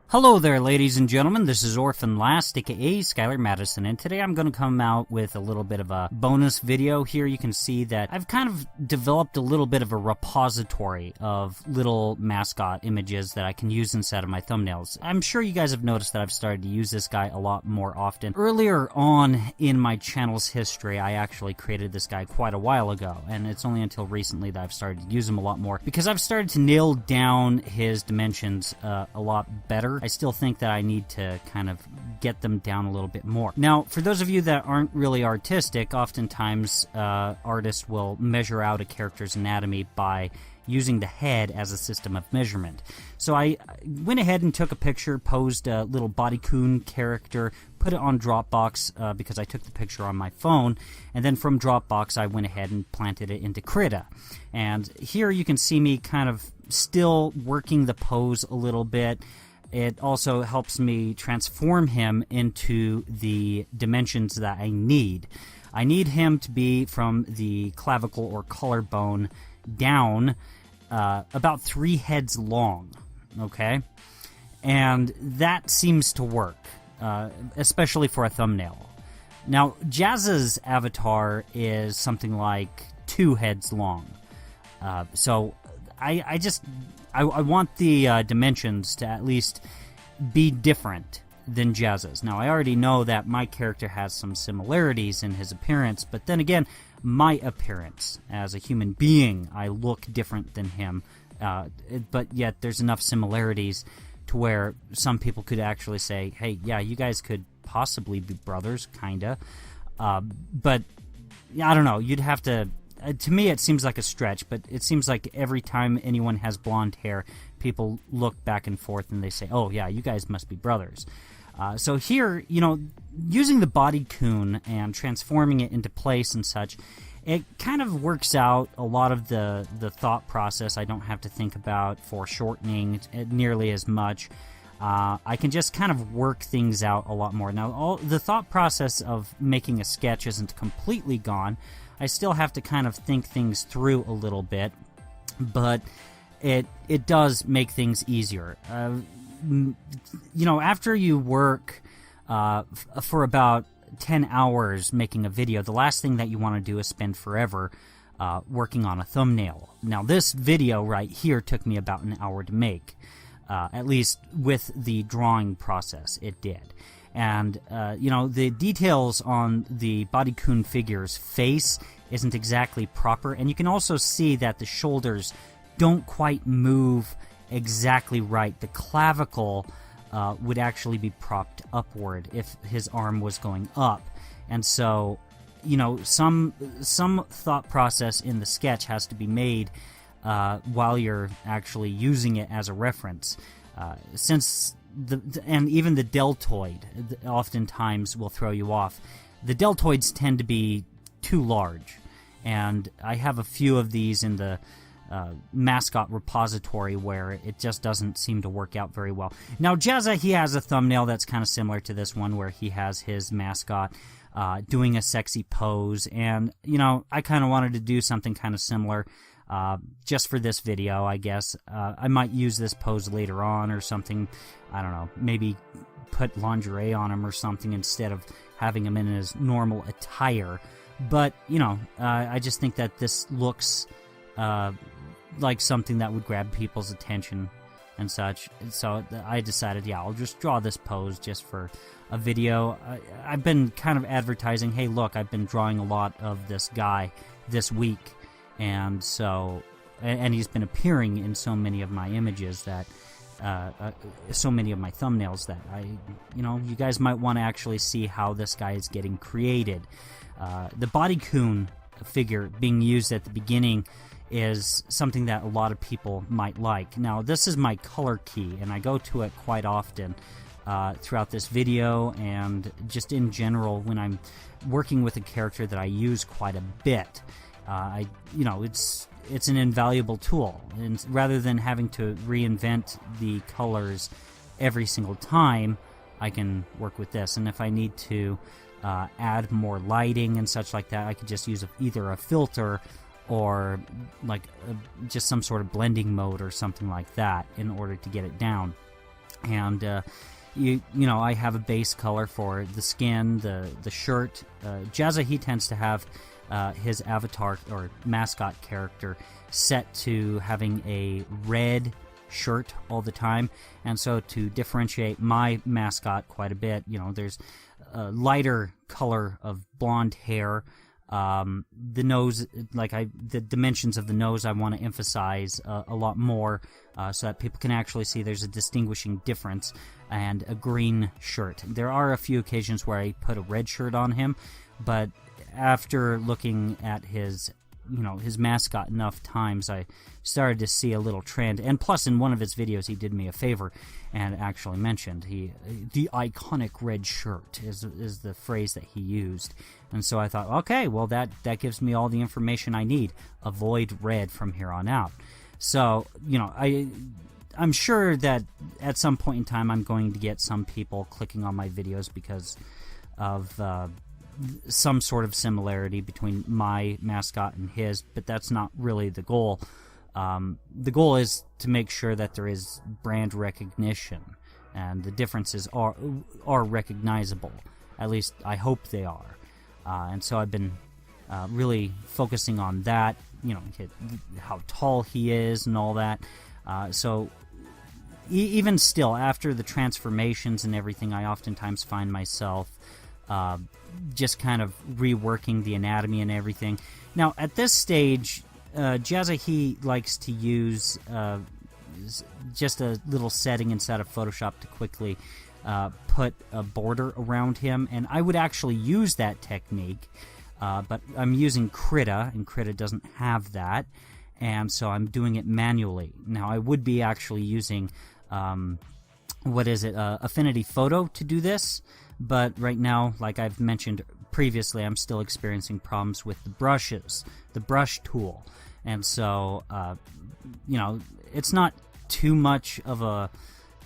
Hello there, ladies and gentlemen. This is Orphanlast, aka Skylar Madison, and today I'm going to come out with a little bit of a bonus video. Here you can see that I've kind of developed a little bit of a repository of little mascot images that I can use inside of my thumbnails. I'm sure you guys have noticed that I've started to use this guy a lot more often. Earlier on in my channel's history, I actually created this guy quite a while ago, and it's only until recently that I've started to use him a lot more because I've started to nail down his dimensions a lot better. I still think that I need to kind of get them down a little bit more. Now, for those of you that aren't really artistic, oftentimes artists will measure out a character's anatomy by using the head as a system of measurement. So I went ahead and took a picture, posed a little bodycoon character, put it on Dropbox because I took the picture on my phone, and then from Dropbox I went ahead and planted it into Krita. And here you can see me kind of still working the pose a little bit. It also helps me transform him into the dimensions that I need. I need him to be from the clavicle or collarbone down about 3 heads long, okay? And that seems to work, especially for a thumbnail. Now, Jazz's avatar is something like 2 heads long. So I want the dimensions to at least be different than Jazz's. Now, I already know that my character has some similarities in his appearance, but then again, my appearance as a human being, I look different than him, but yet there's enough similarities to where some people could actually say, hey, yeah, you guys could possibly be brothers, kinda. But, yeah, I don't know, you'd have to... to me, it seems like a stretch, but it seems like every time anyone has blonde hair, people look back and forth and they say, oh, yeah, you guys must be brothers. So here, you know, using the bodycoon and transforming it into place and such, it kind of works out a lot of the thought process I don't have to think about foreshortening nearly as much. I can just kind of work things out a lot more. Now, the thought process of making a sketch isn't completely gone. I still have to kind of think things through a little bit, but it does make things easier. You know, after you work for about 10 hours making a video, the last thing that you want to do is spend forever working on a thumbnail. Now, this video right here took me about an hour to make, at least with the drawing process, it did. And, you know, the details on the bodycoon figure's face isn't exactly proper. And you can also see that the shoulders don't quite move exactly right. The clavicle would actually be propped upward if his arm was going up. And so, you know, some thought process in the sketch has to be made while you're actually using it as a reference. Since... and even the deltoid oftentimes will throw you off. The deltoids tend to be too large, and I have a few of these in the mascot repository where it just doesn't seem to work out very well. Now, Jazza, he has a thumbnail that's kind of similar to this one where he has his mascot doing a sexy pose, and, you know, I kind of wanted to do something kind of similar just for this video, I guess. I might use this pose later on or something. I don't know, maybe put lingerie on him or something instead of having him in his normal attire. But, you know, I just think that this looks like something that would grab people's attention and such. So I decided, yeah, I'll just draw this pose just for a video. I've been kind of advertising, hey, look, I've been drawing a lot of this guy this week. And so, and he's been appearing in so many of my images that, so many of my thumbnails that you know, you guys might want to actually see how this guy is getting created. The bodycoon figure being used at the beginning is something that a lot of people might like. Now, this is my color key, and I go to it quite often throughout this video, and just in general when I'm working with a character that I use quite a bit. You know, it's an invaluable tool, and rather than having to reinvent the colors every single time, I can work with this. And if I need to add more lighting and such like that, I could just use either a filter or like just some sort of blending mode or something like that in order to get it down. And you know, I have a base color for the skin, the shirt. Jazza, he tends to have his avatar or mascot character set to having a red shirt all the time, and so to differentiate my mascot quite a bit, you know, there's a lighter color of blonde hair. The nose, the dimensions of the nose I want to emphasize a lot more, so that people can actually see there's a distinguishing difference, and a green shirt. There are a few occasions where I put a red shirt on him, but after looking at his, you know, his mascot enough times, I started to see a little trend. And plus, in one of his videos, he did me a favor and actually mentioned the iconic red shirt is the phrase that he used. And so I thought, okay, well, that gives me all the information I need. Avoid red from here on out. So, you know, I'm sure that at some point in time I'm going to get some people clicking on my videos because of some sort of similarity between my mascot and his, but that's not really the goal. The goal is to make sure that there is brand recognition and the differences are recognizable. At least I hope they are. And so I've been really focusing on that, you know, how tall he is and all that. So even still, after the transformations and everything, I oftentimes find myself just kind of reworking the anatomy and everything. Now, at this stage, Jazza, he likes to use just a little setting inside of Photoshop to quickly put a border around him, and I would actually use that technique, but I'm using Krita, and Krita doesn't have that, and so I'm doing it manually. Now, I would be actually using, Affinity Photo to do this, but right now, like I've mentioned previously, I'm still experiencing problems with the brushes, the brush tool. And so, you know, it's not too much of a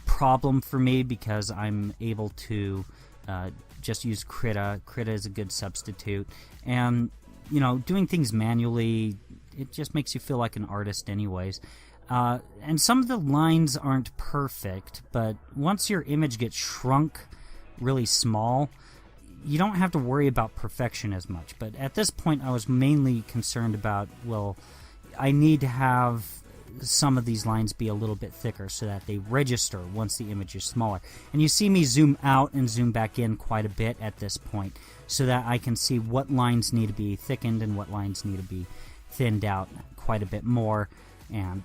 problem for me because I'm able to just use Krita. Krita is a good substitute. And, you know, doing things manually, it just makes you feel like an artist anyways. And some of the lines aren't perfect, but once your image gets shrunk really small, you don't have to worry about perfection as much. But at this point, I was mainly concerned about, well, I need to have some of these lines be a little bit thicker so that they register once the image is smaller. And you see me zoom out and zoom back in quite a bit at this point so that I can see what lines need to be thickened and what lines need to be thinned out quite a bit more. And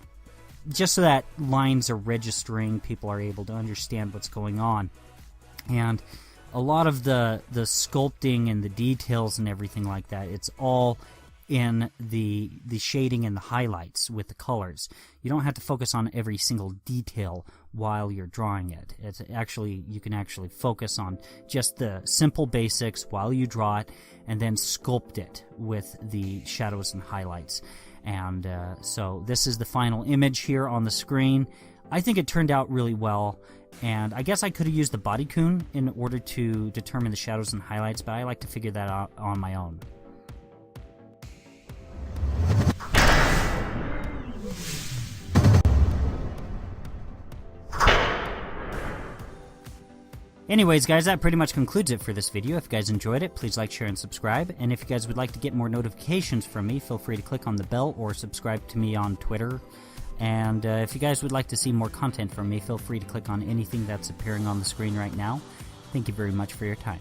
just so that lines are registering, people are able to understand what's going on. And a lot of the sculpting and the details and everything like that, it's all in the shading and the highlights with the colors. You don't have to focus on every single detail while you're drawing it. It's actually, you can actually focus on just the simple basics while you draw it and then sculpt it with the shadows and highlights. And so this is the final image here on the screen. I think it turned out really well. And I guess I could have used the bodycoon in order to determine the shadows and highlights, but I like to figure that out on my own. Anyways, guys, that pretty much concludes it for this video. If you guys enjoyed it, please like, share, and subscribe. And if you guys would like to get more notifications from me, feel free to click on the bell or subscribe to me on Twitter. And if you guys would like to see more content from me, feel free to click on anything that's appearing on the screen right now. Thank you very much for your time.